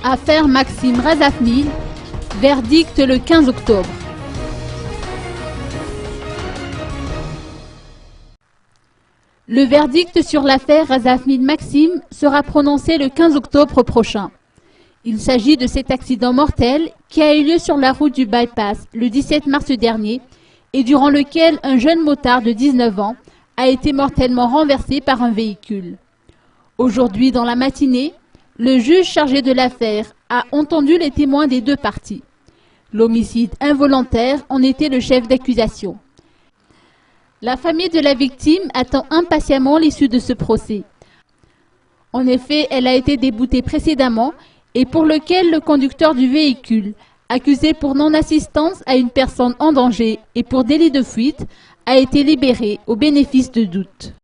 Affaire Maxime Razafmil, verdict le 15 octobre. Le verdict sur l'affaire Razafmil Maxime sera prononcé le 15 octobre prochain. Il s'agit de cet accident mortel qui a eu lieu sur la route du bypass le 17 mars dernier et durant lequel un jeune motard de 19 ans a été mortellement renversé par un véhicule. Aujourd'hui, dans la matinée, le juge chargé de l'affaire a entendu les témoins des deux parties. L'homicide involontaire en était le chef d'accusation. La famille de la victime attend impatiemment l'issue de ce procès. En effet, elle a été déboutée précédemment et pour lequel le conducteur du véhicule, accusé pour non-assistance à une personne en danger et pour délit de fuite, a été libéré au bénéfice de doute.